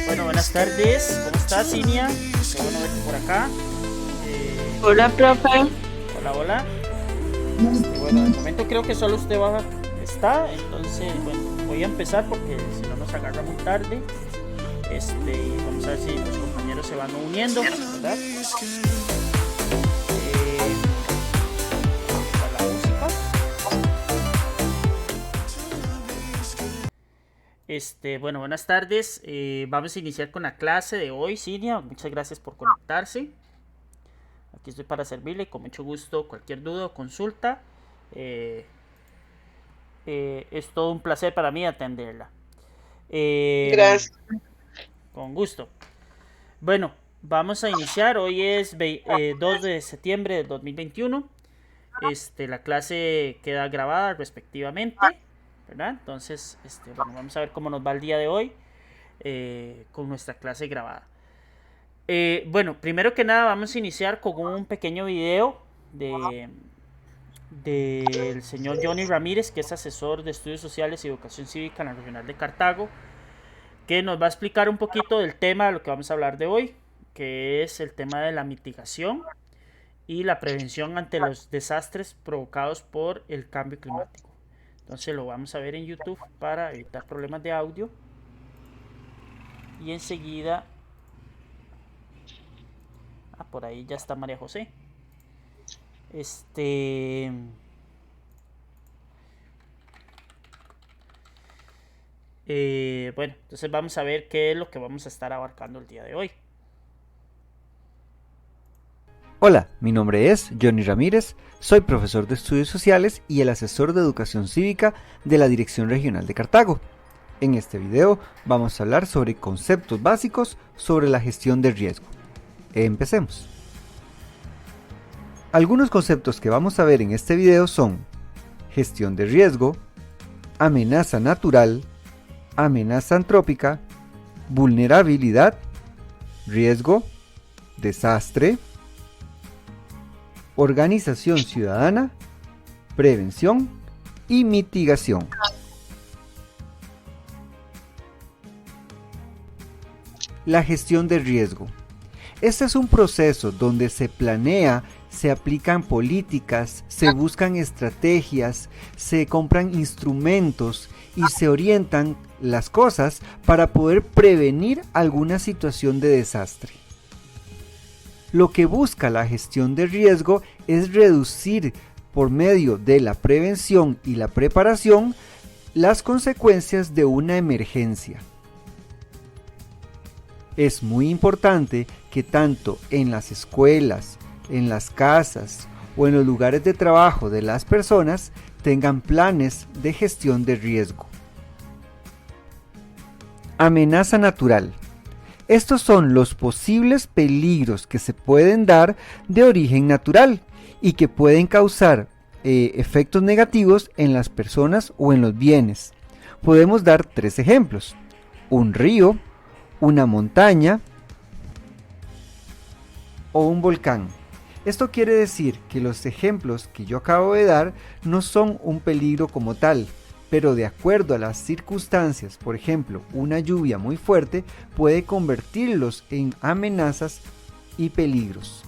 Bueno, buenas tardes. ¿Cómo estás, Cinia? Qué bueno verte por acá. Hola, profe. Hola, hola. Bueno, de momento creo que solo usted está, entonces, bueno, voy a empezar porque si no nos agarra muy tarde. Y vamos a ver si los compañeros se van uniendo, ¿verdad? Para la música. Bueno, buenas tardes. Vamos a iniciar con la clase de hoy, Cinia. Muchas gracias por conectarse. Aquí estoy para servirle, con mucho gusto. Cualquier duda o consulta, eh, es todo un placer para mí atenderla. Gracias. Con gusto. Bueno, vamos a iniciar. Hoy es 2 de septiembre del 2021. La clase queda grabada respectivamente, ¿verdad? Entonces, bueno, vamos a ver cómo nos va el día de hoy con nuestra clase grabada. Bueno, primero que nada vamos a iniciar con un pequeño video del señor Johnny Ramírez, que es asesor de estudios sociales y educación cívica en la regional de Cartago, que nos va a explicar un poquito del tema de lo que vamos a hablar de hoy, que es el tema de la mitigación y la prevención ante los desastres provocados por el cambio climático. Entonces lo vamos a ver en YouTube para evitar problemas de audio. Y enseguida... por ahí ya está María José. Bueno, entonces vamos a ver qué es lo que vamos a estar abarcando el día de hoy. Hola, mi nombre es Johnny Ramírez, soy profesor de estudios sociales y el asesor de educación cívica de la Dirección Regional de Cartago. En este video vamos a hablar sobre conceptos básicos sobre la gestión de riesgo. Empecemos. Algunos conceptos que vamos a ver en este video son gestión de riesgo, amenaza natural, amenaza antrópica, vulnerabilidad, riesgo, desastre, organización ciudadana, prevención y mitigación. La gestión de riesgo. Este es un proceso donde se planea, se aplican políticas, se buscan estrategias, se compran instrumentos y se orientan las cosas para poder prevenir alguna situación de desastre. Lo que busca la gestión de riesgo es reducir por medio de la prevención y la preparación las consecuencias de una emergencia. Es muy importante que tanto en las escuelas, en las casas o en los lugares de trabajo de las personas tengan planes de gestión de riesgo. Amenaza natural. Estos son los posibles peligros que se pueden dar de origen natural y que pueden causar efectos negativos en las personas o en los bienes. Podemos dar 3 ejemplos: un río, una montaña o un volcán. Esto quiere decir que los ejemplos que yo acabo de dar no son un peligro como tal, pero de acuerdo a las circunstancias, por ejemplo, una lluvia muy fuerte puede convertirlos en amenazas y peligros.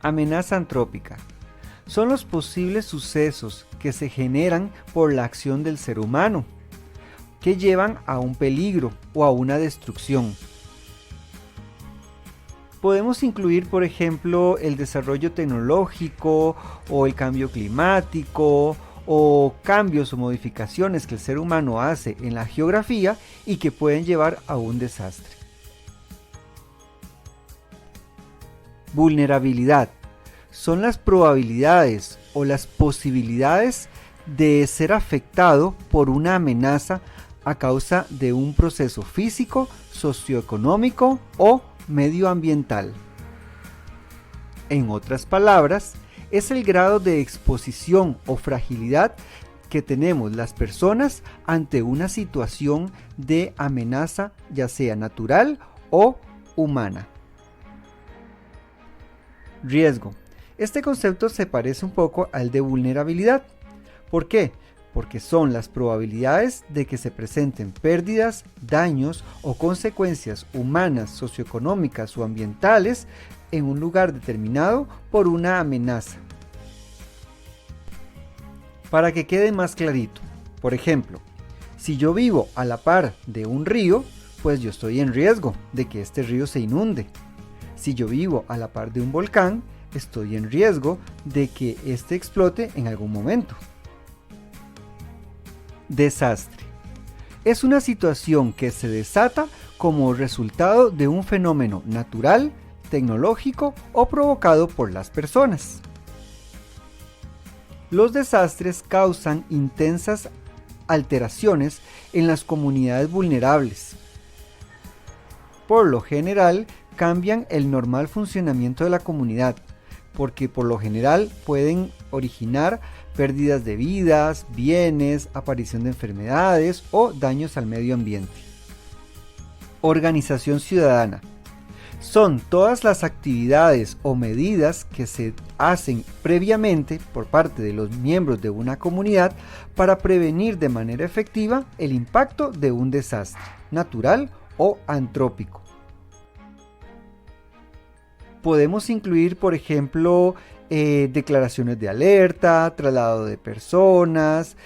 Amenaza antrópica. Son los posibles sucesos que se generan por la acción del ser humano, que llevan a un peligro o a una destrucción. Podemos incluir, por ejemplo, el desarrollo tecnológico o el cambio climático o cambios o modificaciones que el ser humano hace en la geografía y que pueden llevar a un desastre. Vulnerabilidad. Son las probabilidades o las posibilidades de ser afectado por una amenaza a causa de un proceso físico, socioeconómico o medioambiental. En otras palabras, es el grado de exposición o fragilidad que tenemos las personas ante una situación de amenaza, ya sea natural o humana. Riesgo. Este concepto se parece un poco al de vulnerabilidad, ¿Por qué? Porque son las probabilidades de que se presenten pérdidas, daños o consecuencias humanas, socioeconómicas o ambientales en un lugar determinado por una amenaza. Para que quede más clarito, por ejemplo, si yo vivo a la par de un río, pues yo estoy en riesgo de que este río se inunde. Si yo vivo a la par de un volcán, estoy en riesgo de que este explote en algún momento. Desastre. Es una situación que se desata como resultado de un fenómeno natural, tecnológico o provocado por las personas. Los desastres causan intensas alteraciones en las comunidades vulnerables. Por lo general, cambian el normal funcionamiento de la comunidad, porque por lo general pueden originar pérdidas de vidas, bienes, aparición de enfermedades o daños al medio ambiente. Organización ciudadana. Son todas las actividades o medidas que se hacen previamente por parte de los miembros de una comunidad para prevenir de manera efectiva el impacto de un desastre natural o antrópico. Podemos incluir, por ejemplo, declaraciones de alerta, traslado de personas,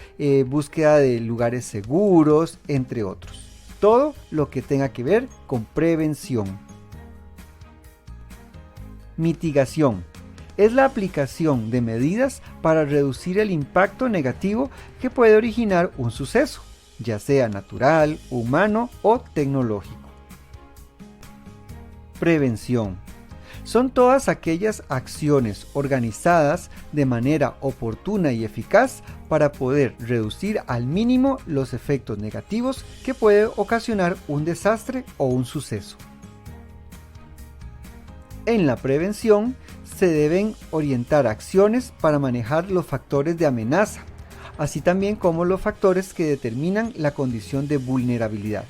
búsqueda de lugares seguros, entre otros. Todo lo que tenga que ver con prevención. Mitigación. Es la aplicación de medidas para reducir el impacto negativo que puede originar un suceso, ya sea natural, humano o tecnológico. Prevención. Son todas aquellas acciones organizadas de manera oportuna y eficaz para poder reducir al mínimo los efectos negativos que puede ocasionar un desastre o un suceso. En la prevención se deben orientar acciones para manejar los factores de amenaza, así también como los factores que determinan la condición de vulnerabilidad.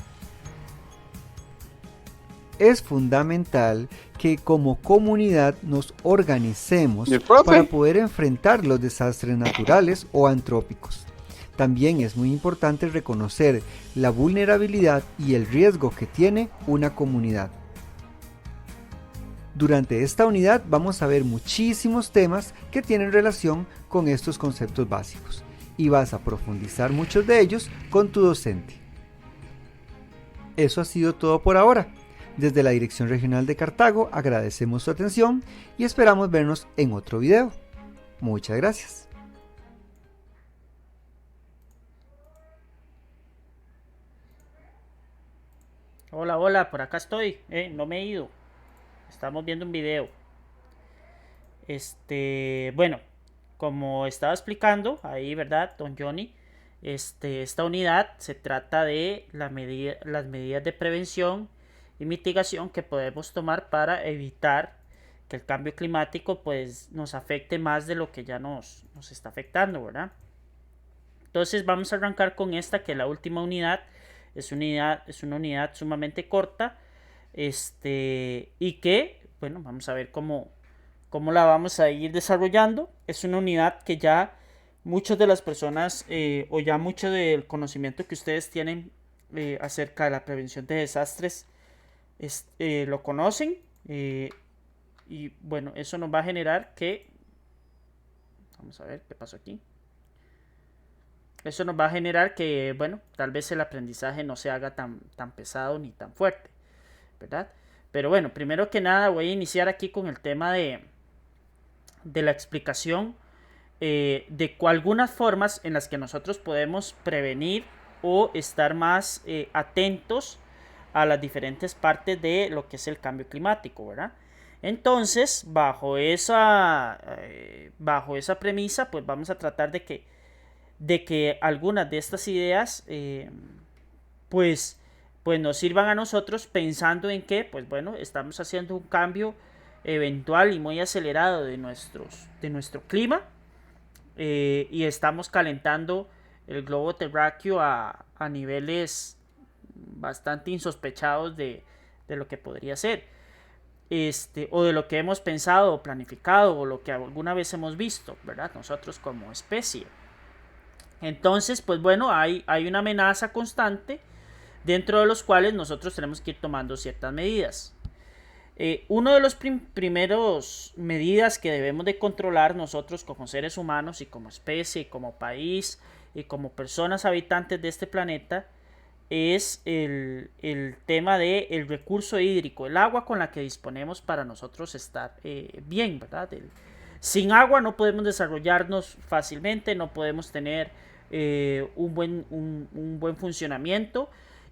Es fundamental que como comunidad nos organicemos para poder enfrentar los desastres naturales o antrópicos. También es muy importante reconocer la vulnerabilidad y el riesgo que tiene una comunidad. Durante esta unidad vamos a ver muchísimos temas que tienen relación con estos conceptos básicos y vas a profundizar muchos de ellos con tu docente. Eso ha sido todo por ahora. Desde la Dirección Regional de Cartago agradecemos su atención y esperamos vernos en otro video. Muchas gracias. Hola, hola, por acá estoy. No me he ido. Estamos viendo un video. Bueno, como estaba explicando ahí, ¿verdad, don Johnny? Esta unidad se trata de las medidas de prevención y mitigación que podemos tomar para evitar que el cambio climático pues nos afecte más de lo que ya nos está afectando, ¿verdad? Entonces vamos a arrancar con esta, que es la última unidad. Es una unidad sumamente corta, y que, bueno, vamos a ver cómo la vamos a ir desarrollando. Es una unidad que ya muchas de las personas, o ya mucho del conocimiento que ustedes tienen acerca de la prevención de desastres, lo conocen, y bueno, eso nos va a generar que, vamos a ver qué pasó aquí. Eso nos va a generar que, bueno, tal vez el aprendizaje no se haga tan pesado ni tan fuerte, ¿verdad? Pero bueno, primero que nada voy a iniciar aquí con el tema de la explicación de algunas formas en las que nosotros podemos prevenir o estar más atentos a las diferentes partes de lo que es el cambio climático, ¿verdad? Entonces, bajo esa premisa, pues vamos a tratar de que algunas de estas ideas pues nos sirvan a nosotros, pensando en que, pues bueno, estamos haciendo un cambio eventual y muy acelerado de nuestro clima, y estamos calentando el globo terráqueo a niveles bastante insospechados de lo que podría ser, o de lo que hemos pensado o planificado, o lo que alguna vez hemos visto, ¿verdad? Nosotros como especie. Entonces, pues bueno, hay una amenaza constante dentro de los cuales nosotros tenemos que ir tomando ciertas medidas. Uno de los primeros medidas que debemos de controlar nosotros como seres humanos y como especie, y como país y como personas habitantes de este planeta es el tema del recurso hídrico, el agua con la que disponemos para nosotros estar bien, ¿verdad? Sin agua no podemos desarrollarnos fácilmente, no podemos tener un buen funcionamiento.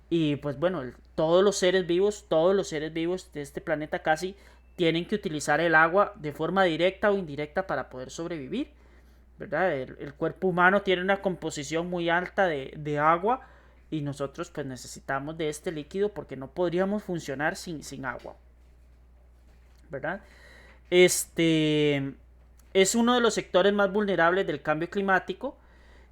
Y pues bueno, todos los seres vivos de este planeta casi tienen que utilizar el agua de forma directa o indirecta para poder sobrevivir, ¿verdad? El cuerpo humano tiene una composición muy alta de agua y nosotros pues necesitamos de este líquido porque no podríamos funcionar sin agua, ¿verdad? Este es uno de los sectores más vulnerables del cambio climático.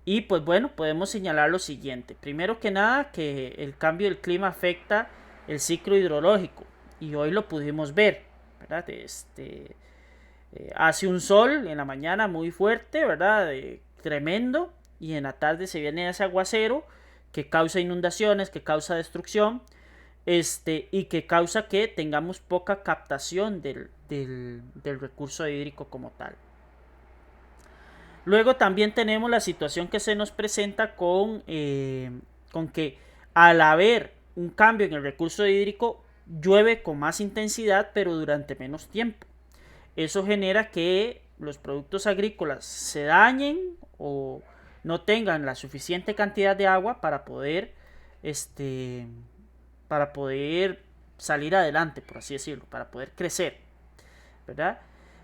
Y pues bueno, podemos señalar lo siguiente. Primero que nada, que el cambio del clima afecta el ciclo hidrológico. Y hoy lo pudimos ver, ¿verdad? Hace un sol en la mañana muy fuerte, ¿verdad? Tremendo. Y en la tarde se viene ese aguacero que causa inundaciones, que causa destrucción. Y que causa que tengamos poca captación del recurso hídrico como tal. Luego también tenemos la situación que se nos presenta con que al haber un cambio en el recurso hídrico llueve con más intensidad pero durante menos tiempo. Eso genera que los productos agrícolas se dañen o no tengan la suficiente cantidad de agua para poder salir adelante, por así decirlo, para poder crecer, ¿verdad?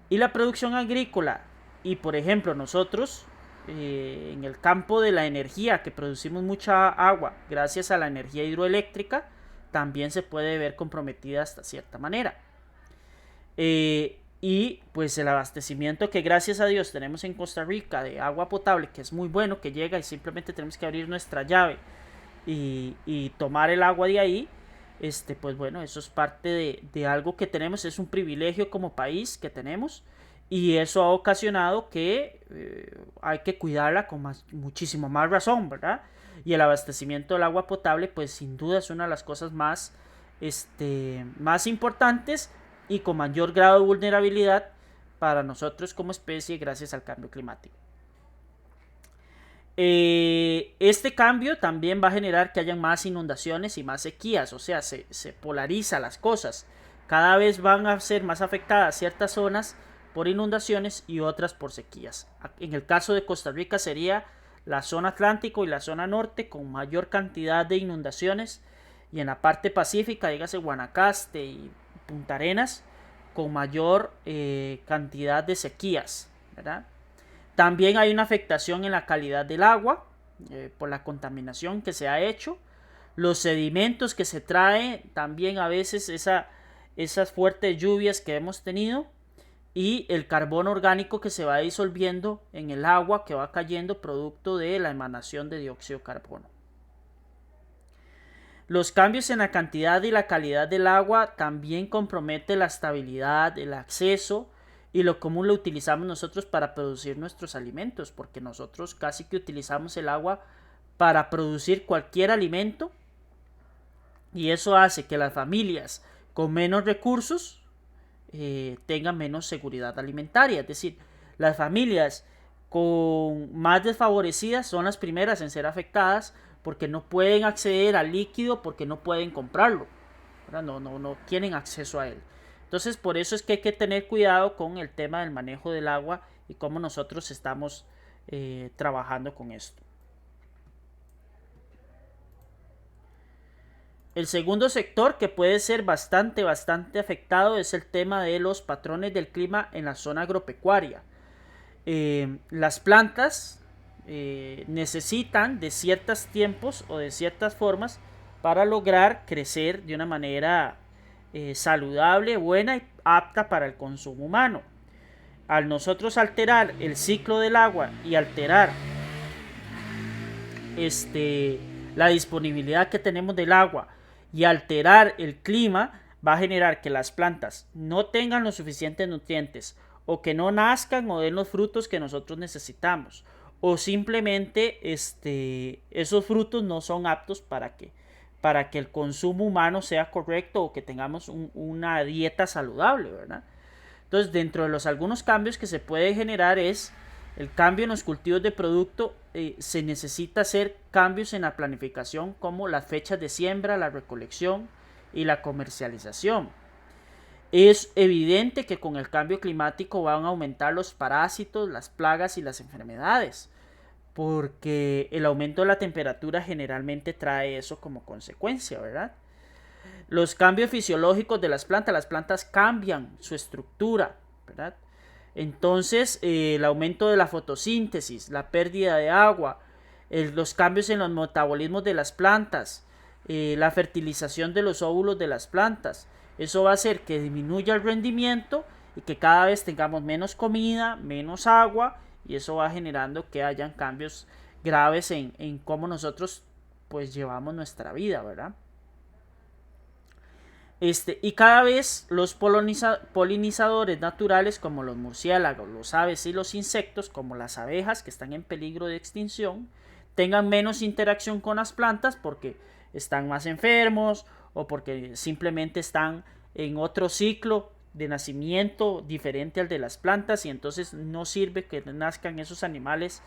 Y la producción agrícola y por ejemplo nosotros en el campo de la energía, que producimos mucha agua gracias a la energía hidroeléctrica, también se puede ver comprometida hasta cierta manera. Y pues el abastecimiento que gracias a Dios tenemos en Costa Rica de agua potable, que es muy bueno, que llega y simplemente tenemos que abrir nuestra llave y tomar el agua de ahí, pues bueno, eso es parte de algo que tenemos, es un privilegio como país que tenemos. Y eso ha ocasionado que hay que cuidarla con muchísimo más razón, ¿verdad? Y el abastecimiento del agua potable, pues sin duda es una de las cosas más importantes y con mayor grado de vulnerabilidad para nosotros como especie gracias al cambio climático. Este cambio también va a generar que haya más inundaciones y más sequías, o sea, se polariza las cosas. Cada vez van a ser más afectadas ciertas zonas por inundaciones y otras por sequías. En el caso de Costa Rica sería la zona Atlántico y la zona norte con mayor cantidad de inundaciones, y en la parte pacífica, dígase Guanacaste y Punta Arenas, con mayor cantidad de sequías, ¿verdad? También hay una afectación en la calidad del agua por la contaminación que se ha hecho, los sedimentos que se trae, también a veces esas fuertes lluvias que hemos tenido, y el carbono orgánico que se va disolviendo en el agua que va cayendo producto de la emanación de dióxido de carbono. Los cambios en la cantidad y la calidad del agua también comprometen la estabilidad, el acceso y lo común lo utilizamos nosotros para producir nuestros alimentos, porque nosotros casi que utilizamos el agua para producir cualquier alimento, y eso hace que las familias con menos recursos tengan menos seguridad alimentaria. Es decir, las familias con más desfavorecidas son las primeras en ser afectadas porque no pueden acceder al líquido, porque no pueden comprarlo, ¿verdad? No tienen acceso a él. Entonces por eso es que hay que tener cuidado con el tema del manejo del agua y cómo nosotros estamos trabajando con esto. El segundo sector que puede ser bastante afectado es el tema de los patrones del clima en la zona agropecuaria. Las plantas necesitan de ciertos tiempos o de ciertas formas para lograr crecer de una manera saludable, buena y apta para el consumo humano. Al nosotros alterar el ciclo del agua y alterar la disponibilidad que tenemos del agua y alterar el clima, va a generar que las plantas no tengan los suficientes nutrientes, o que no nazcan o den los frutos que nosotros necesitamos, o simplemente esos frutos no son aptos para que el consumo humano sea correcto o que tengamos una dieta saludable, ¿verdad? Entonces, dentro de los algunos cambios que se puede generar es el cambio en los cultivos de producto. Se necesita hacer cambios en la planificación, como las fechas de siembra, la recolección y la comercialización. Es evidente que con el cambio climático van a aumentar los parásitos, las plagas y las enfermedades, porque el aumento de la temperatura generalmente trae eso como consecuencia, ¿verdad? Los cambios fisiológicos de las plantas cambian su estructura, ¿verdad? Entonces, el aumento de la fotosíntesis, la pérdida de agua, los cambios en los metabolismos de las plantas, la fertilización de los óvulos de las plantas, eso va a hacer que disminuya el rendimiento y que cada vez tengamos menos comida, menos agua, y eso va generando que hayan cambios graves en cómo nosotros pues llevamos nuestra vida, ¿verdad? Y cada vez los polinizadores naturales, como los murciélagos, los aves y los insectos, como las abejas que están en peligro de extinción, tengan menos interacción con las plantas porque están más enfermos o porque simplemente están en otro ciclo de nacimiento diferente al de las plantas, y entonces no sirve que nazcan esos animales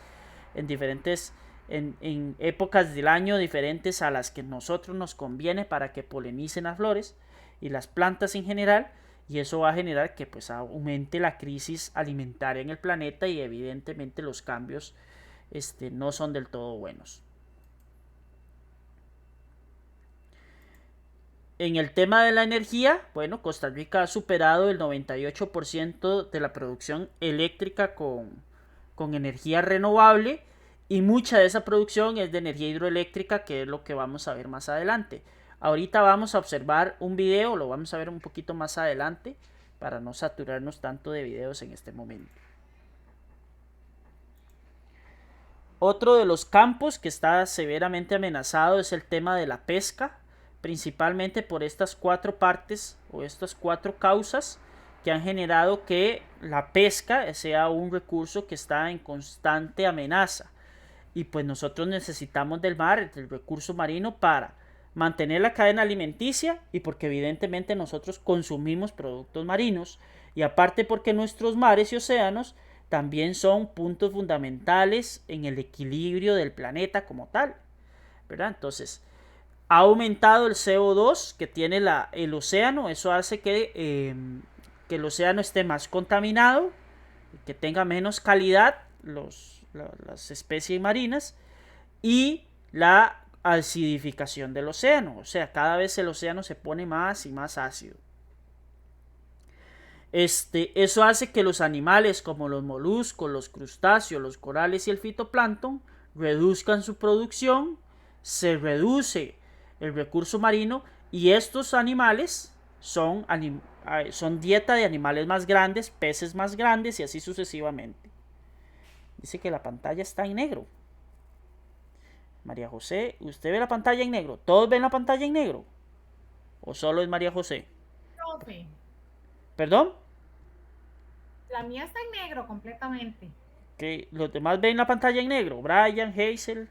en diferentes en épocas del año diferentes a las que nosotros nos conviene para que polinicen las flores y las plantas en general, y eso va a generar que pues aumente la crisis alimentaria en el planeta, y evidentemente los cambios no son del todo buenos. En el tema de la energía, bueno, Costa Rica ha superado el 98% de la producción eléctrica con energía renovable, y mucha de esa producción es de energía hidroeléctrica, que es lo que vamos a ver más adelante. Ahorita vamos a observar un video, lo vamos a ver un poquito más adelante para no saturarnos tanto de videos en este momento. Otro de los campos que está severamente amenazado es el tema de la pesca, principalmente por estas cuatro partes o estas cuatro causas que han generado que la pesca sea un recurso que está en constante amenaza. Y pues nosotros necesitamos del mar, del recurso marino, para mantener la cadena alimenticia, y porque evidentemente nosotros consumimos productos marinos, y aparte porque nuestros mares y océanos también son puntos fundamentales en el equilibrio del planeta como tal, ¿verdad? Entonces, ha aumentado el CO2 que tiene el océano. Eso hace que el océano esté más contaminado, que tenga menos calidad las especies marinas, y la acidificación del océano, o sea, cada vez el océano se pone más y más ácido. Eso hace que los animales como los moluscos, los crustáceos, los corales y el fitoplancton reduzcan su producción, se reduce el recurso marino, y estos animales son dieta de animales más grandes, peces más grandes, y así sucesivamente. Dice que la pantalla está en negro. María José, ¿usted ve la pantalla en negro? ¿Todos ven la pantalla en negro? ¿O solo es María José? Profe. ¿Perdón? La mía está en negro completamente. ¿Que los demás ven la pantalla en negro? Brian, Hazel.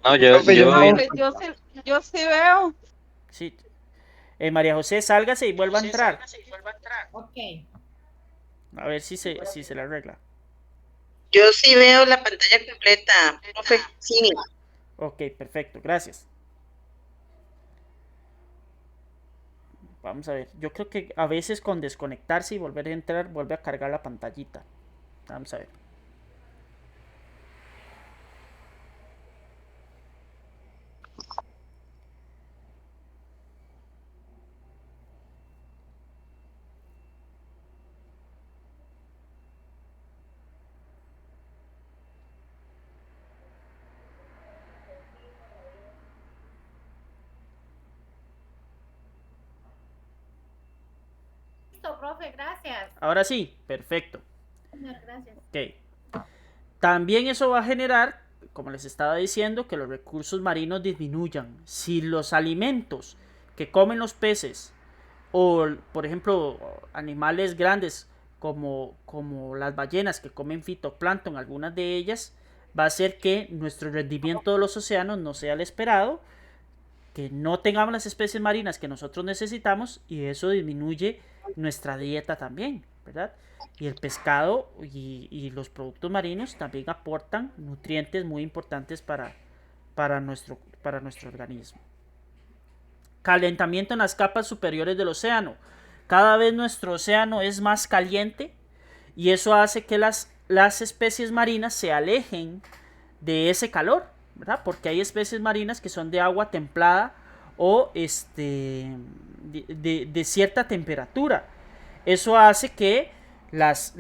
No, yo sí veo. Sí. María José, sálgase y vuelva a entrar. Ok. A ver si se le arregla. Yo sí veo la pantalla completa, profe. Sí. Ok, perfecto, gracias. Vamos a ver, yo creo que a veces con desconectarse y volver a entrar, vuelve a cargar la pantallita. Vamos a ver. Listo, profe, gracias. Ahora sí, perfecto. Gracias. Ok. También eso va a generar, como les estaba diciendo, que los recursos marinos disminuyan. Si los alimentos que comen los peces, o por ejemplo animales grandes como las ballenas que comen fitoplancton, algunas de ellas, va a hacer que nuestro rendimiento de los océanos no sea el esperado, que no tengamos las especies marinas que nosotros necesitamos, y eso disminuye nuestra dieta también, ¿verdad? Y el pescado y los productos marinos también aportan nutrientes muy importantes para nuestro organismo. Calentamiento en las capas superiores del océano. Cada vez nuestro océano es más caliente y eso hace que las especies marinas se alejen de ese calor, ¿verdad? Porque hay especies marinas que son de agua templada o de cierta temperatura. Eso hace que las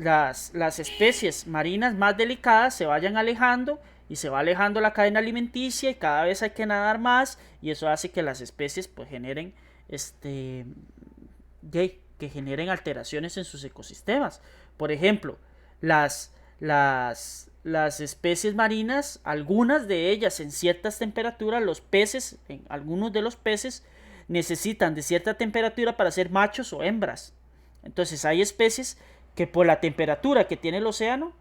especies marinas más delicadas se vayan alejando y se va alejando la cadena alimenticia y cada vez hay que nadar más, y eso hace que las especies pues generen que generen alteraciones en sus ecosistemas. Por ejemplo, las especies marinas, algunas de ellas en ciertas temperaturas, algunos de los peces necesitan de cierta temperatura para ser machos o hembras. Entonces hay especies que por la temperatura que tiene el océano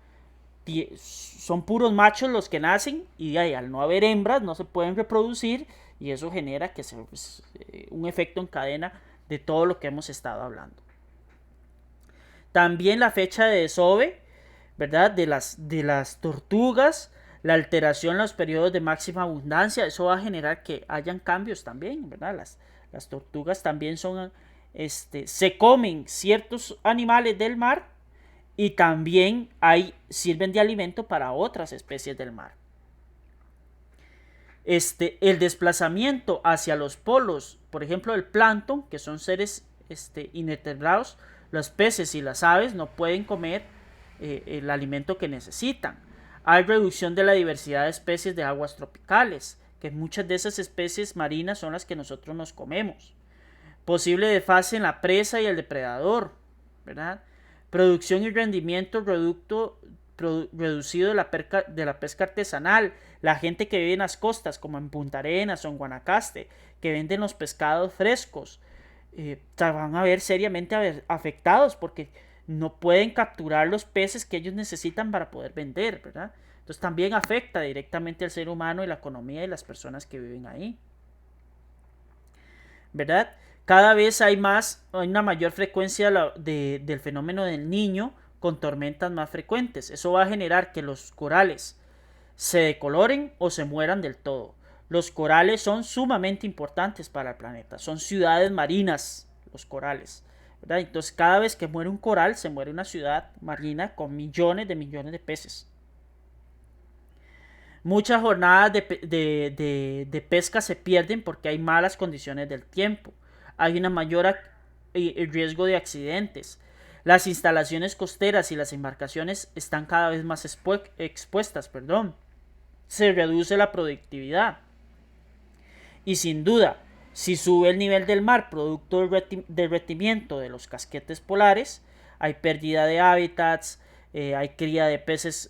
son puros machos los que nacen, y al no haber hembras no se pueden reproducir, y eso genera que un efecto en cadena de todo lo que hemos estado hablando. También la fecha de desove, ¿verdad? De las tortugas, la alteración en los periodos de máxima abundancia, eso va a generar que hayan cambios también, ¿verdad? Las tortugas también se comen ciertos animales del mar y también sirven de alimento para otras especies del mar. El desplazamiento hacia los polos, por ejemplo el plancton, que son seres invertebrados, los peces y las aves no pueden comer el alimento que necesitan. Hay reducción de la diversidad de especies de aguas tropicales, que muchas de esas especies marinas son las que nosotros nos comemos. Posible desfase en la presa y el depredador, ¿verdad? Producción y rendimiento reducido de la pesca artesanal. La gente que vive en las costas, como en Punta Arenas o en Guanacaste, que venden los pescados frescos, van a ver seriamente afectados porque no pueden capturar los peces que ellos necesitan para poder vender, ¿verdad? Entonces también afecta directamente al ser humano y la economía de las personas que viven ahí, ¿verdad? Cada vez hay una mayor frecuencia del fenómeno del Niño, con tormentas más frecuentes. Eso va a generar que los corales se decoloren o se mueran del todo. Los corales son sumamente importantes para el planeta. Son ciudades marinas, los corales, ¿verdad? Entonces cada vez que muere un coral, se muere una ciudad marina con millones de peces. Muchas jornadas de pesca se pierden porque hay malas condiciones del tiempo. Hay una mayor riesgo de accidentes. Las instalaciones costeras y las embarcaciones están cada vez más expuestas. Se reduce la productividad. Y sin duda, si sube el nivel del mar producto del derretimiento de los casquetes polares, hay pérdida de hábitats, hay cría de peces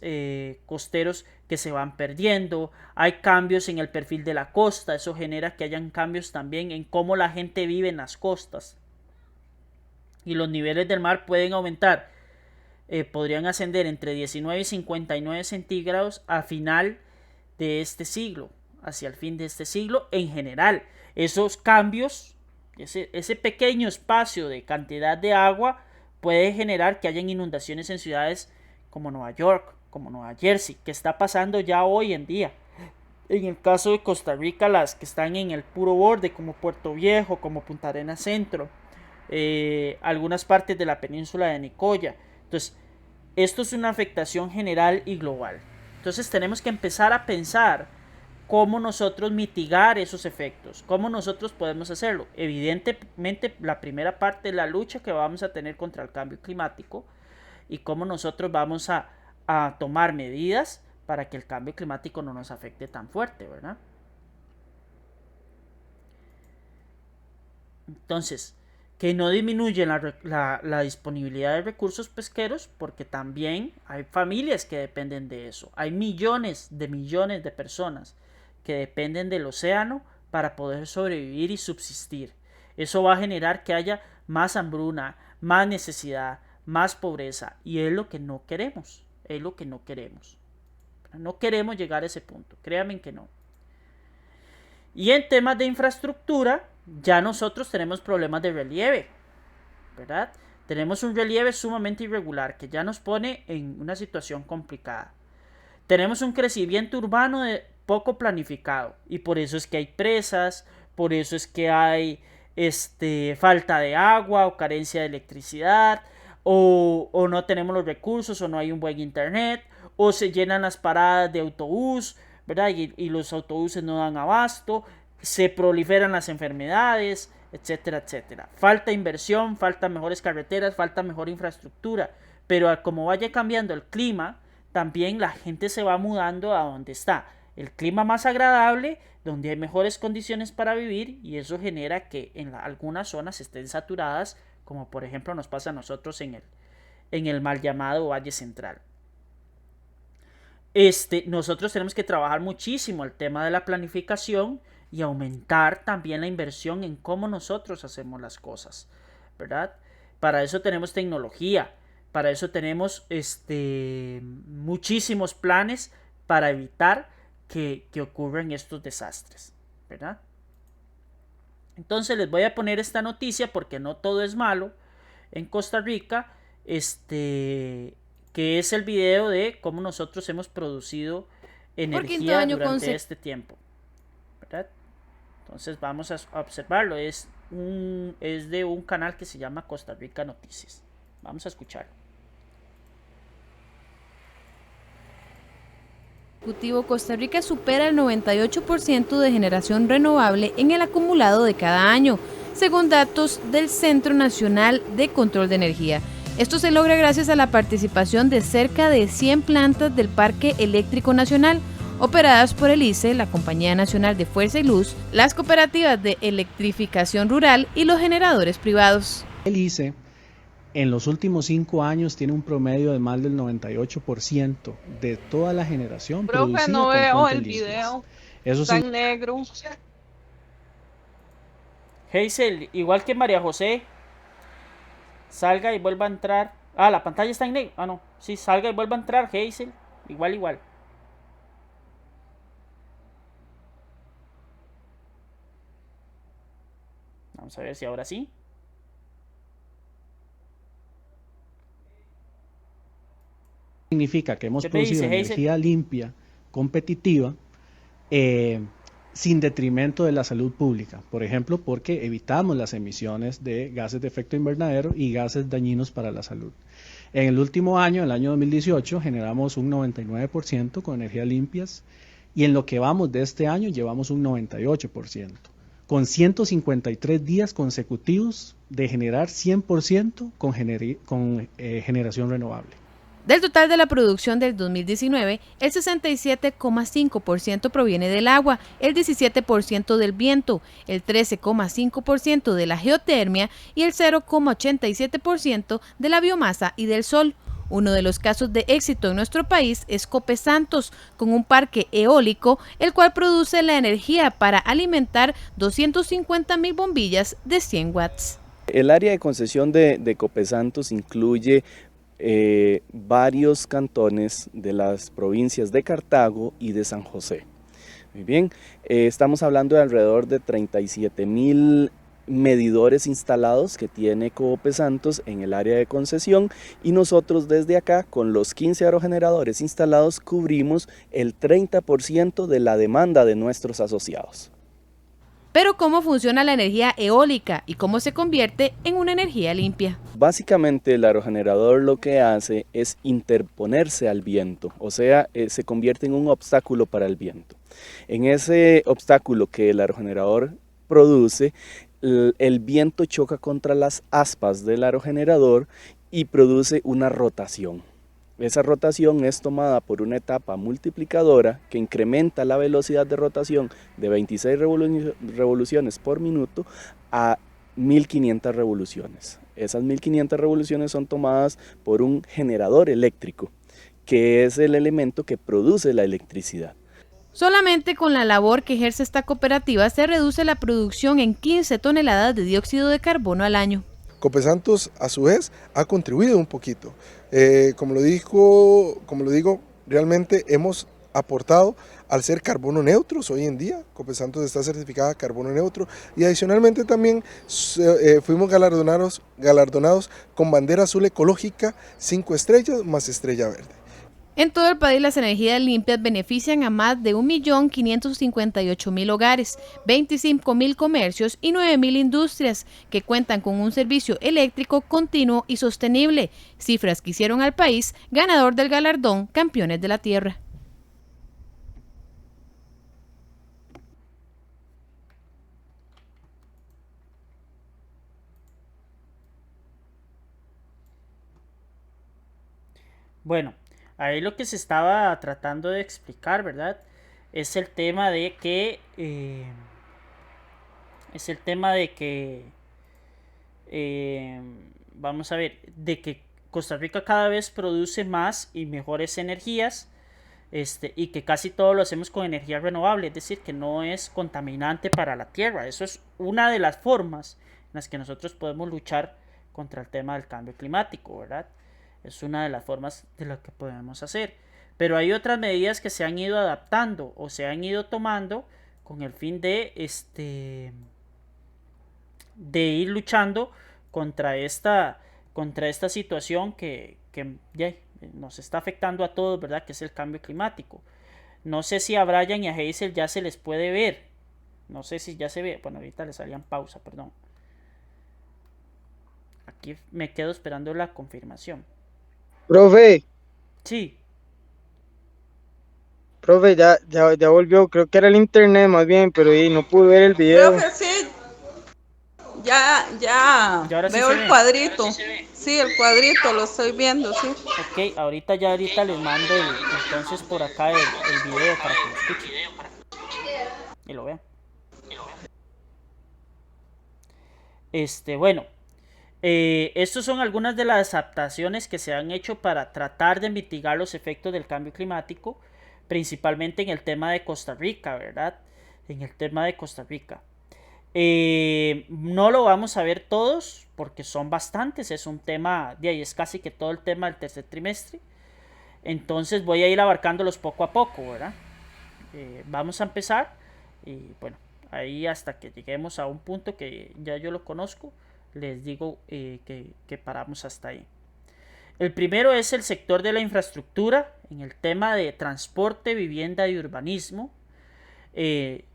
costeros que se van perdiendo, hay cambios en el perfil de la costa, eso genera que hayan cambios también en cómo la gente vive en las costas. Y los niveles del mar pueden aumentar, podrían ascender entre 19 y 59 centígrados a final de este siglo, hacia el fin de este siglo en general. Esos cambios, ese pequeño espacio de cantidad de agua puede generar que hayan inundaciones en ciudades como Nueva York, como Nueva Jersey, que está pasando ya hoy en día. En el caso de Costa Rica, las que están en el puro borde, como Puerto Viejo, como Punta Arenas Centro, algunas partes de la península de Nicoya. Entonces, esto es una afectación general y global. Entonces tenemos que empezar a pensar cómo nosotros mitigar esos efectos, cómo nosotros podemos hacerlo. Evidentemente, la primera parte es la lucha que vamos a tener contra el cambio climático y cómo nosotros vamos a tomar medidas para que el cambio climático no nos afecte tan fuerte, ¿verdad? Entonces, que no disminuye la disponibilidad de recursos pesqueros, porque también hay familias que dependen de eso. Hay millones de personas que dependen del océano para poder sobrevivir y subsistir. Eso va a generar que haya más hambruna, más necesidad, más pobreza, y es lo que no queremos, no queremos llegar a ese punto, créanme que no. Y en temas de infraestructura, ya nosotros tenemos problemas de relieve, ¿verdad? Tenemos un relieve sumamente irregular que ya nos pone en una situación complicada. Tenemos un crecimiento urbano poco planificado, y por eso es que hay presas, por eso es que hay falta de agua o carencia de electricidad, o no tenemos los recursos, o no hay un buen internet, o se llenan las paradas de autobús, ¿verdad? Y los autobuses no dan abasto, se proliferan las enfermedades, etcétera, etcétera. Falta inversión, falta mejores carreteras, falta mejor infraestructura, pero como vaya cambiando el clima, también la gente se va mudando a donde está el clima más agradable, donde hay mejores condiciones para vivir, y eso genera que en algunas zonas estén saturadas, como por ejemplo nos pasa a nosotros en el mal llamado Valle Central. Nosotros tenemos que trabajar muchísimo el tema de la planificación y aumentar también la inversión en cómo nosotros hacemos las cosas, ¿verdad? Para eso tenemos tecnología, para eso tenemos muchísimos planes para evitar que ocurran estos desastres, ¿verdad? Entonces les voy a poner esta noticia porque no todo es malo en Costa Rica, que es el video de cómo nosotros hemos producido energía durante este tiempo, ¿verdad? Entonces vamos a observarlo. Es de un canal que se llama Costa Rica Noticias. Vamos a escucharlo. Costa Rica supera el 98% de generación renovable en el acumulado de cada año, según datos del Centro Nacional de Control de Energía. Esto se logra gracias a la participación de cerca de 100 plantas del Parque Eléctrico Nacional, operadas por el ICE, la Compañía Nacional de Fuerza y Luz, las cooperativas de electrificación rural y los generadores privados. El ICE en los últimos 5 años tiene un promedio de más del 98% de toda la generación producida. Profe, no veo el video. Eso está sí, en negro. Hazel, igual que María José, salga y vuelva a entrar. Ah, la pantalla está en negro. Ah, no. Sí, salga y vuelva a entrar, Hazel. Igual. Vamos a ver si ahora sí. significa que hemos producido energía limpia, competitiva, sin detrimento de la salud pública. Por ejemplo, porque evitamos las emisiones de gases de efecto invernadero y gases dañinos para la salud. En el último año, el año 2018, generamos un 99% con energías limpias, y en lo que vamos de este año llevamos un 98%, con 153 días consecutivos de generar 100% con generación renovable. Del total de la producción del 2019, el 67,5% proviene del agua, el 17% del viento, el 13,5% de la geotermia y el 0,87% de la biomasa y del sol. Uno de los casos de éxito en nuestro país es Cope Santos, con un parque eólico, el cual produce la energía para alimentar 250,000 bombillas de 100 watts. El área de concesión de Cope Santos incluye varios cantones de las provincias de Cartago y de San José. Muy bien, estamos hablando de alrededor de 37,000 medidores instalados que tiene Cope Santos en el área de concesión, y nosotros desde acá con los 15 aerogeneradores instalados cubrimos el 30% de la demanda de nuestros asociados. Pero ¿cómo funciona la energía eólica y cómo se convierte en una energía limpia? Básicamente el aerogenerador lo que hace es interponerse al viento, o sea, se convierte en un obstáculo para el viento. En ese obstáculo que el aerogenerador produce, el viento choca contra las aspas del aerogenerador y produce una rotación. Esa rotación es tomada por una etapa multiplicadora que incrementa la velocidad de rotación de 26 revoluciones por minuto a 1500 revoluciones. Esas 1500 revoluciones son tomadas por un generador eléctrico, que es el elemento que produce la electricidad. Solamente con la labor que ejerce esta cooperativa se reduce la producción en 15 toneladas de dióxido de carbono al año. Copesantos, a su vez, ha contribuido un poquito. Como lo digo, realmente hemos aportado al ser carbono neutros hoy en día. Copesantos está certificada carbono neutro y adicionalmente también fuimos galardonados con bandera azul ecológica 5 estrellas más estrella verde. En todo el país, las energías limpias benefician a más de 1.558.000 hogares, 25.000 comercios y 9.000 industrias que cuentan con un servicio eléctrico continuo y sostenible, cifras que hicieron al país ganador del galardón Campeones de la Tierra. Bueno, ahí lo que se estaba tratando de explicar, ¿verdad? Es el tema de que vamos a ver, de que Costa Rica cada vez produce más y mejores energías, y que casi todo lo hacemos con energía renovable, es decir, que no es contaminante para la tierra. Eso es una de las formas en las que nosotros podemos luchar contra el tema del cambio climático, ¿verdad? Es una de las formas de lo que podemos hacer. Pero hay otras medidas que se han ido adaptando o se han ido tomando con el fin de ir luchando contra esta situación que ya nos está afectando a todos, ¿verdad? Que es el cambio climático. No sé si a Brian y a Hazel ya se les puede ver. No sé si ya se ve. Bueno, ahorita les salían pausa, perdón. Aquí me quedo esperando la confirmación. Profe, Sí. profe, ya volvió, creo que era el internet más bien, pero no pude ver el video. Profe, sí, ya ¿Y ahora sí veo se el ve? cuadrito. Sí, el cuadrito lo estoy viendo, sí. Ok, ahorita les mando entonces por acá el video para que lo escuchen y lo vean. Bueno, estos son algunas de las adaptaciones que se han hecho para tratar de mitigar los efectos del cambio climático, principalmente en el tema de Costa Rica, ¿verdad? En el tema de Costa Rica. No lo vamos a ver todos porque son bastantes, es un tema, de ahí es casi que todo el tema del tercer trimestre. Entonces voy a ir abarcándolos poco a poco, ¿verdad? Vamos a empezar y bueno, ahí hasta que lleguemos a un punto que ya yo lo conozco, les digo que paramos hasta ahí. El primero es el sector de la infraestructura, en el tema de transporte, vivienda y urbanismo.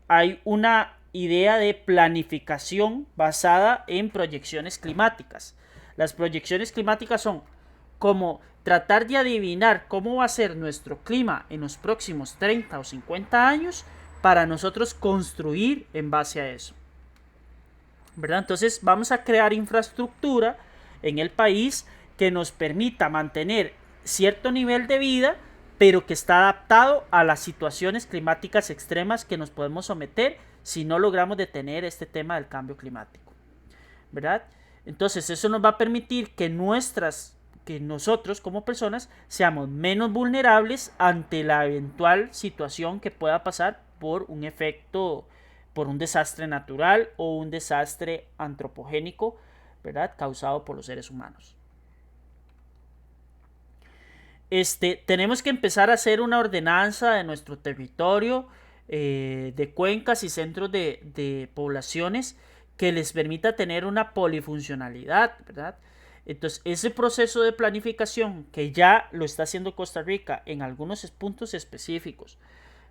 Hay una idea de planificación basada en proyecciones climáticas. Las proyecciones climáticas son como tratar de adivinar cómo va a ser nuestro clima en los próximos 30 o 50 años para nosotros construir en base a eso, ¿verdad? Entonces vamos a crear infraestructura en el país que nos permita mantener cierto nivel de vida, pero que está adaptado a las situaciones climáticas extremas que nos podemos someter si no logramos detener este tema del cambio climático, ¿verdad? Entonces eso nos va a permitir que nosotros como personas seamos menos vulnerables ante la eventual situación que pueda pasar por un efecto, por un desastre natural o un desastre antropogénico, ¿verdad? Causado por los seres humanos. Tenemos que empezar a hacer una ordenanza de nuestro territorio, de cuencas y centros de poblaciones que les permita tener una polifuncionalidad, ¿verdad? Entonces, ese proceso de planificación que ya lo está haciendo Costa Rica en algunos puntos específicos,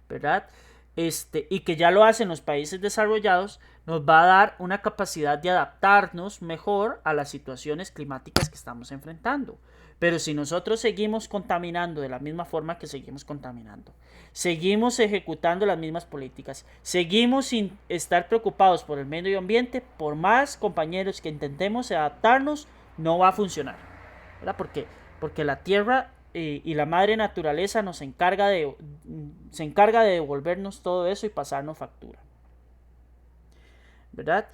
¿verdad? Y que ya lo hacen los países desarrollados, nos va a dar una capacidad de adaptarnos mejor a las situaciones climáticas que estamos enfrentando. Pero si nosotros seguimos contaminando de la misma forma que seguimos contaminando, seguimos ejecutando las mismas políticas, seguimos sin estar preocupados por el medio ambiente, por más compañeros que intentemos adaptarnos, no va a funcionar, ¿verdad? Porque la tierra y la madre naturaleza se encarga de devolvernos todo eso y pasarnos factura, ¿verdad?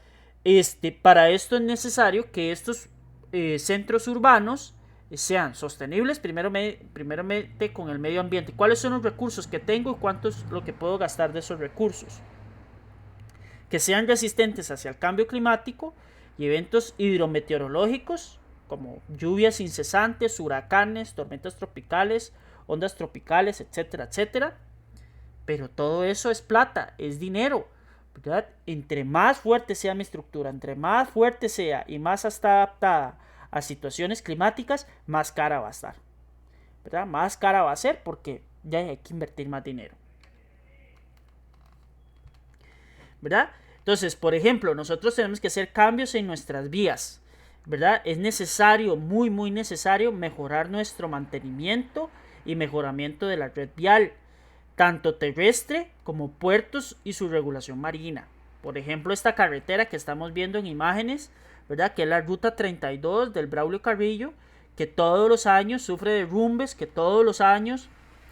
Para esto es necesario que estos centros urbanos sean sostenibles primeramente con el medio ambiente. ¿Cuáles son los recursos que tengo y cuánto es lo que puedo gastar de esos recursos? Que sean resistentes hacia el cambio climático, y eventos hidrometeorológicos como lluvias incesantes, huracanes, tormentas tropicales, ondas tropicales, etcétera, etcétera. Pero todo eso es plata, es dinero, ¿verdad? Entre más fuerte sea mi estructura, entre más fuerte sea y más está adaptada a situaciones climáticas, más cara va a estar, ¿verdad? Más cara va a ser porque ya hay que invertir más dinero, ¿verdad? Entonces, por ejemplo, nosotros tenemos que hacer cambios en nuestras vías, ¿verdad? Es necesario, muy necesario, mejorar nuestro mantenimiento y mejoramiento de la red vial, tanto terrestre como puertos y su regulación marina. Por ejemplo, esta carretera que estamos viendo en imágenes, ¿verdad? Que es la ruta 32 del Braulio Carrillo, que todos los años sufre derrumbes, que todos los años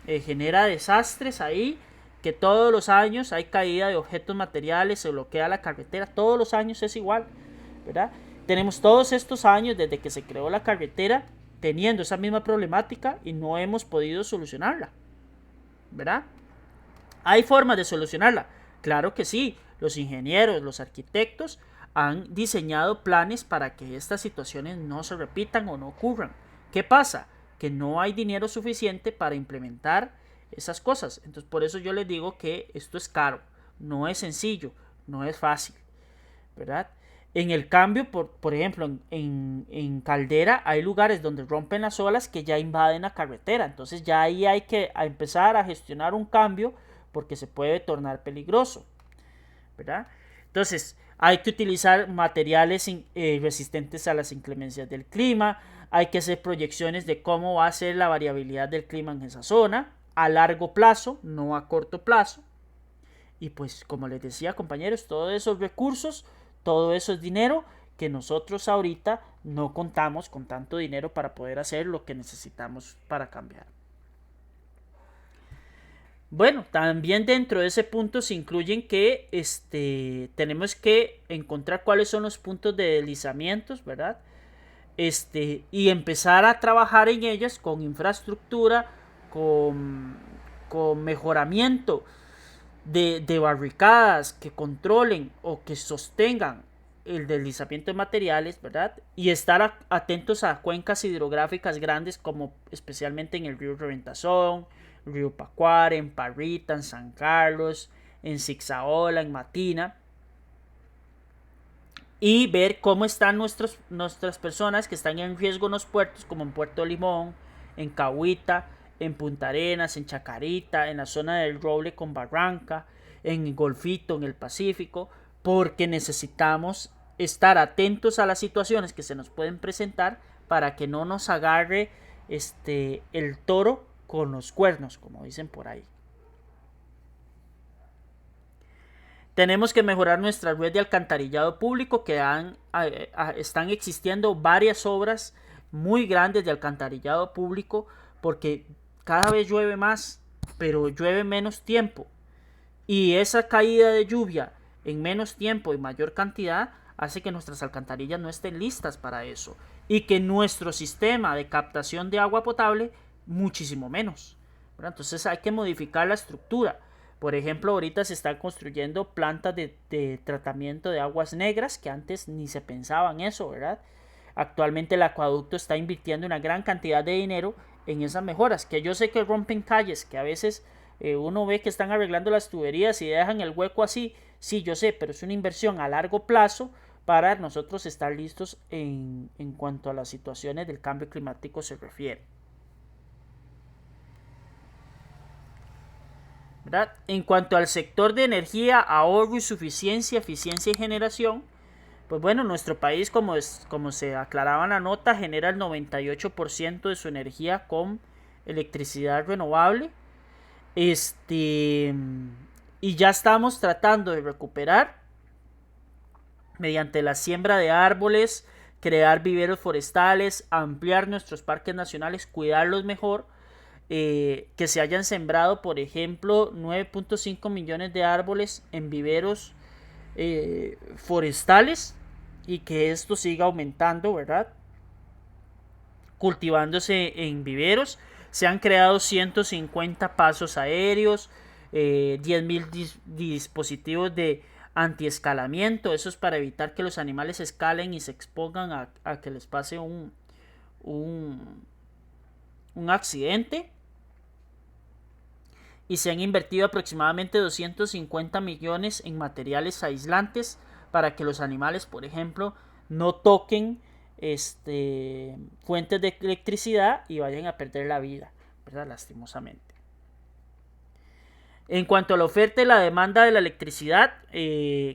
genera desastres ahí, que todos los años hay caída de objetos materiales, se bloquea la carretera, todos los años es igual, ¿verdad? Tenemos todos estos años desde que se creó la carretera teniendo esa misma problemática y no hemos podido solucionarla, ¿verdad? ¿Hay formas de solucionarla? Claro que sí. Los ingenieros, los arquitectos han diseñado planes para que estas situaciones no se repitan o no ocurran. ¿Qué pasa? Que no hay dinero suficiente para implementar esas cosas. Entonces, por eso yo les digo que esto es caro, no es sencillo, no es fácil, ¿verdad? En el cambio, por ejemplo, en Caldera hay lugares donde rompen las olas que ya invaden la carretera. Entonces ya ahí hay que empezar a gestionar un cambio porque se puede tornar peligroso, ¿verdad? Entonces hay que utilizar materiales resistentes a las inclemencias del clima. Hay que hacer proyecciones de cómo va a ser la variabilidad del clima en esa zona a largo plazo, no a corto plazo. Y pues como les decía, compañeros, todos esos recursos, todo eso es dinero que nosotros ahorita no contamos con tanto dinero para poder hacer lo que necesitamos para cambiar. Bueno, también dentro de ese punto se incluyen que tenemos que encontrar cuáles son los puntos de deslizamientos, ¿verdad? Y empezar a trabajar en ellas con infraestructura, con mejoramiento de barricadas que controlen o que sostengan el deslizamiento de materiales, ¿verdad? Y estar atentos a cuencas hidrográficas grandes como especialmente en el río Reventazón, río Pacuare, en Parrita, en San Carlos, en Zixaola, en Matina, y ver cómo están nuestras personas que están en riesgo en los puertos, como en Puerto Limón, en Cahuita, en Punta Arenas, en Chacarita, en la zona del Roble con Barranca, en Golfito, en el Pacífico, porque necesitamos estar atentos a las situaciones que se nos pueden presentar para que no nos agarre el toro con los cuernos, como dicen por ahí. Tenemos que mejorar nuestra red de alcantarillado público, que están existiendo varias obras muy grandes de alcantarillado público, porque cada vez llueve más, pero llueve menos tiempo. Y esa caída de lluvia en menos tiempo y mayor cantidad hace que nuestras alcantarillas no estén listas para eso. Y que nuestro sistema de captación de agua potable muchísimo menos, ¿verdad? Entonces hay que modificar la estructura. Por ejemplo, ahorita se están construyendo plantas de tratamiento de aguas negras, que antes ni se pensaba en eso, ¿verdad? Actualmente el acueducto está invirtiendo una gran cantidad de dinero en esas mejoras, que yo sé que rompen calles, que a veces uno ve que están arreglando las tuberías y dejan el hueco así, sí, yo sé, pero es una inversión a largo plazo para nosotros estar listos en cuanto a las situaciones del cambio climático se refiere, ¿verdad? En cuanto al sector de energía, ahorro y suficiencia, eficiencia y generación, pues bueno, nuestro país, como se aclaraba en la nota, genera el 98% de su energía con electricidad renovable. Y ya estamos tratando de recuperar mediante la siembra de árboles, crear viveros forestales, ampliar nuestros parques nacionales, cuidarlos mejor, que se hayan sembrado, por ejemplo, 9.5 millones de árboles en viveros forestales, y que esto siga aumentando, ¿verdad? Cultivándose en viveros. Se han creado 150 pasos aéreos, 10.000 dispositivos de antiescalamiento, eso es para evitar que los animales escalen y se expongan a que les pase un accidente. Y se han invertido aproximadamente 250 millones en materiales aislantes para que los animales, por ejemplo, no toquen fuentes de electricidad y vayan a perder la vida, ¿verdad? Lastimosamente. En cuanto a la oferta y la demanda de la electricidad,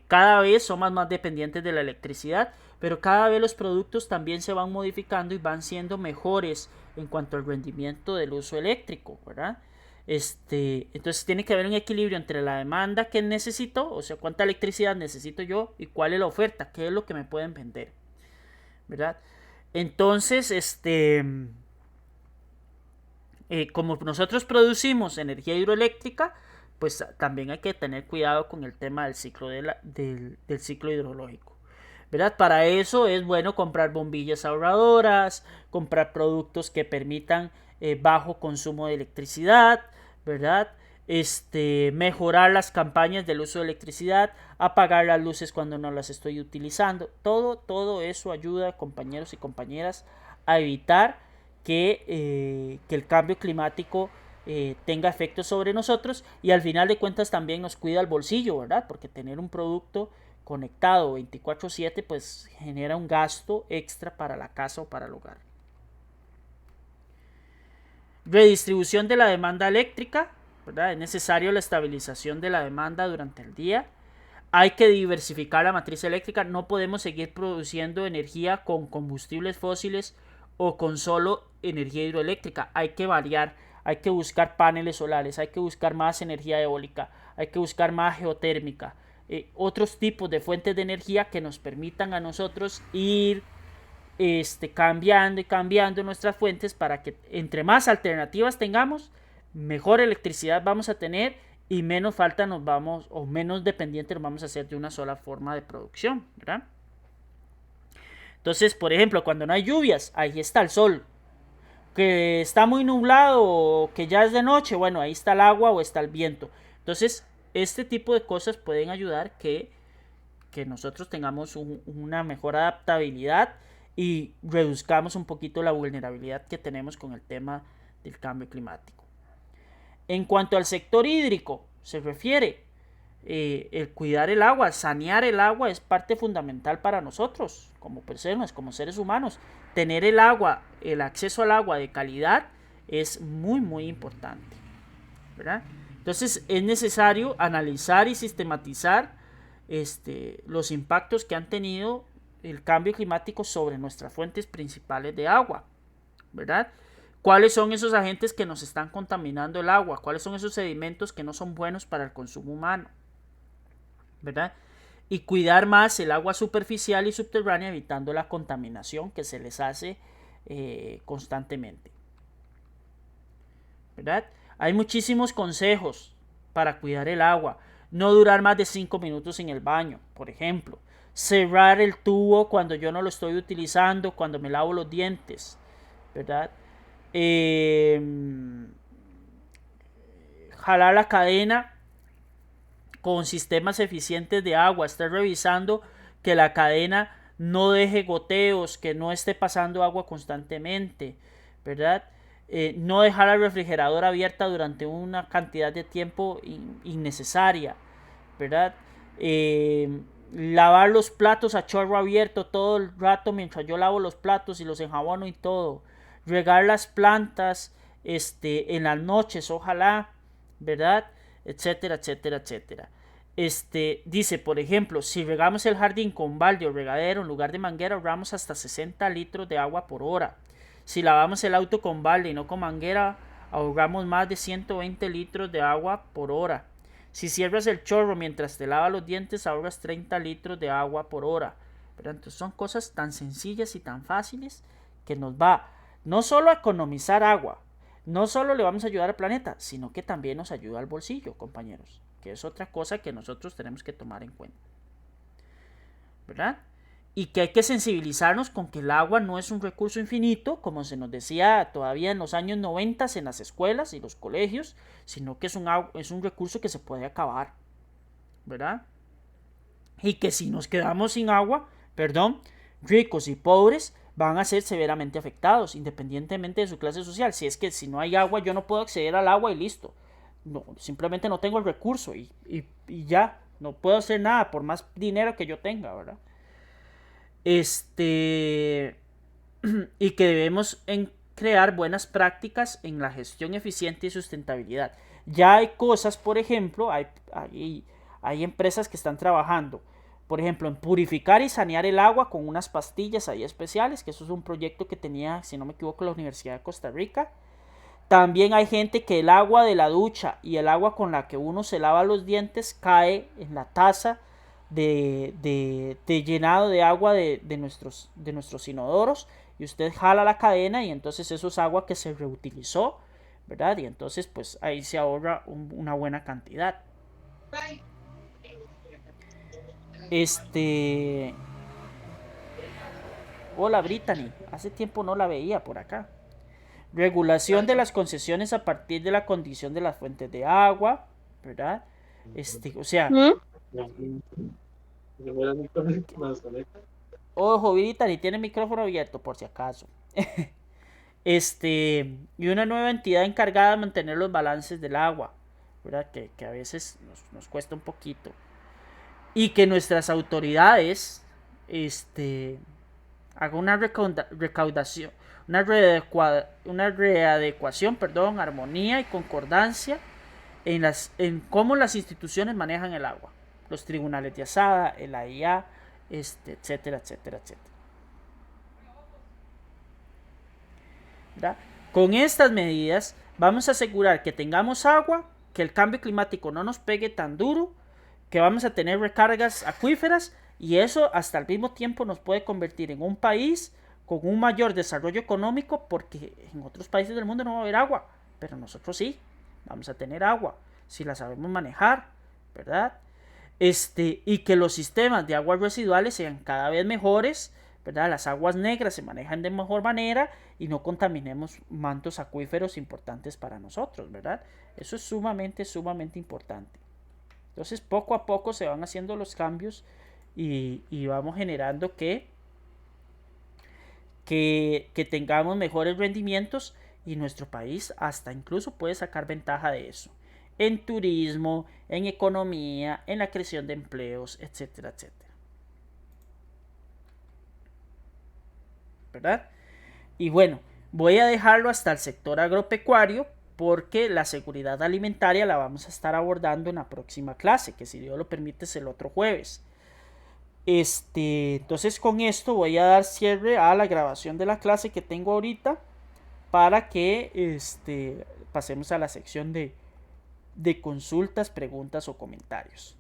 cada vez somos más dependientes de la electricidad, pero cada vez los productos también se van modificando y van siendo mejores en cuanto al rendimiento del uso eléctrico, ¿verdad? Entonces tiene que haber un equilibrio entre la demanda que necesito, o sea, cuánta electricidad necesito yo, y cuál es la oferta, qué es lo que me pueden vender, ¿verdad? Entonces, como nosotros producimos energía hidroeléctrica, pues también hay que tener cuidado con el tema del ciclo, del ciclo hidrológico, ¿verdad? Para eso es bueno comprar bombillas ahorradoras, comprar productos que permitan bajo consumo de electricidad, ¿verdad? Mejorar las campañas del uso de electricidad, apagar las luces cuando no las estoy utilizando. Todo eso ayuda, compañeros y compañeras, a evitar que el cambio climático tenga efectos sobre nosotros, y al final de cuentas también nos cuida el bolsillo, ¿verdad? Porque tener un producto conectado 24/7 pues genera un gasto extra para la casa o para el hogar. Redistribución de la demanda eléctrica, ¿verdad? Es necesario la estabilización de la demanda durante el día. Hay que diversificar la matriz eléctrica. No podemos seguir produciendo energía con combustibles fósiles o con solo energía hidroeléctrica. Hay que variar, hay que buscar paneles solares, hay que buscar más energía eólica, hay que buscar más geotérmica, otros tipos de fuentes de energía que nos permitan a nosotros ir cambiando y cambiando nuestras fuentes, para que entre más alternativas tengamos, mejor electricidad vamos a tener y menos falta nos vamos, o menos dependientes nos vamos a hacer de una sola forma de producción, ¿verdad? Entonces, por ejemplo, cuando no hay lluvias, ahí está el sol. Que está muy nublado o que ya es de noche, bueno, ahí está el agua o está el viento. Entonces, este tipo de cosas pueden ayudar que nosotros tengamos una mejor adaptabilidad y reduzcamos un poquito la vulnerabilidad que tenemos con el tema del cambio climático. En cuanto al sector hídrico se refiere, el cuidar el agua, sanear el agua es parte fundamental para nosotros como personas, como seres humanos. Tener el agua, el acceso al agua de calidad es muy importante, ¿verdad? Entonces es necesario analizar y sistematizar los impactos que han tenido el cambio climático sobre nuestras fuentes principales de agua, ¿verdad? ¿Cuáles son esos agentes que nos están contaminando el agua? ¿Cuáles son esos sedimentos que no son buenos para el consumo humano? ¿Verdad? Y cuidar más el agua superficial y subterránea, evitando la contaminación que se les hace constantemente, ¿verdad? Hay muchísimos consejos para cuidar el agua. No durar más de 5 minutos en el baño, por ejemplo. Cerrar el tubo cuando yo no lo estoy utilizando, cuando me lavo los dientes, ¿verdad? Jalar la cadena con sistemas eficientes de agua. Estar revisando que la cadena no deje goteos, que no esté pasando agua constantemente, ¿verdad? No dejar la refrigeradora abierta durante una cantidad de tiempo innecesaria, ¿verdad? Lavar los platos a chorro abierto todo el rato mientras yo lavo los platos y los enjabono y todo. Regar las plantas en las noches, ojalá, ¿verdad? Etcétera, etcétera, etcétera. Dice, por ejemplo, si regamos el jardín con balde o regadero en lugar de manguera, ahorramos hasta 60 litros de agua por hora. Si lavamos el auto con balde y no con manguera, ahorramos más de 120 litros de agua por hora. Si cierras el chorro mientras te lavas los dientes, ahorras 30 litros de agua por hora. ¿Verdad? Entonces son cosas tan sencillas y tan fáciles que nos va no solo a economizar agua, no solo le vamos a ayudar al planeta, sino que también nos ayuda al bolsillo, compañeros, que es otra cosa que nosotros tenemos que tomar en cuenta, ¿verdad? Y que hay que sensibilizarnos con que el agua no es un recurso infinito, como se nos decía todavía en los años 90 en las escuelas y los colegios, sino que es un recurso que se puede acabar, ¿verdad? y que si nos quedamos sin agua, ricos y pobres van a ser severamente afectados, independientemente de su clase social. Si es que si no hay agua, yo no puedo acceder al agua y listo. No, simplemente no tengo el recurso y ya, no puedo hacer nada por más dinero que yo tenga, ¿verdad? Y que debemos crear buenas prácticas en la gestión eficiente y sustentabilidad. Ya hay cosas, por ejemplo, hay empresas que están trabajando, por ejemplo, en purificar y sanear el agua con unas pastillas ahí especiales, que eso es un proyecto que tenía, si no me equivoco, la Universidad de Costa Rica. También hay gente que el agua de la ducha y el agua con la que uno se lava los dientes cae en la taza de llenado de agua de nuestros inodoros, y usted jala la cadena y entonces eso es agua que se reutilizó, ¿verdad? Y entonces pues ahí se ahorra una buena cantidad. Hola Brittany, hace tiempo no la veía por acá. Regulación de las concesiones a partir de la condición de las fuentes de agua, ¿verdad? O sea, ojo, Brittany tiene el micrófono abierto por si acaso. Y una nueva entidad encargada de mantener los balances del agua, ¿verdad? Que a veces nos cuesta un poquito. Y que nuestras autoridades hagan una recaudación, una readecuación, armonía y concordancia en cómo las instituciones manejan el agua. Los tribunales de Asada, el AIA, etcétera, etcétera, etcétera. ¿Verdad? Con estas medidas vamos a asegurar que tengamos agua, que el cambio climático no nos pegue tan duro, que vamos a tener recargas acuíferas, y eso hasta al mismo tiempo nos puede convertir en un país con un mayor desarrollo económico, porque en otros países del mundo no va a haber agua, pero nosotros sí, vamos a tener agua, si la sabemos manejar, ¿verdad? Y que los sistemas de aguas residuales sean cada vez mejores, ¿verdad? Las aguas negras se manejan de mejor manera y no contaminemos mantos acuíferos importantes para nosotros, ¿verdad? Eso es sumamente, sumamente importante. Entonces, poco a poco se van haciendo los cambios y vamos generando que tengamos mejores rendimientos, y nuestro país hasta incluso puede sacar ventaja de eso. En turismo, en economía, en la creación de empleos, etcétera, etcétera. ¿Verdad? Y bueno, voy a dejarlo hasta el sector agropecuario, porque la seguridad alimentaria la vamos a estar abordando en la próxima clase, que si Dios lo permite es el otro jueves. Entonces con esto voy a dar cierre a la grabación de la clase que tengo ahorita, para que pasemos a la sección de consultas, preguntas o comentarios.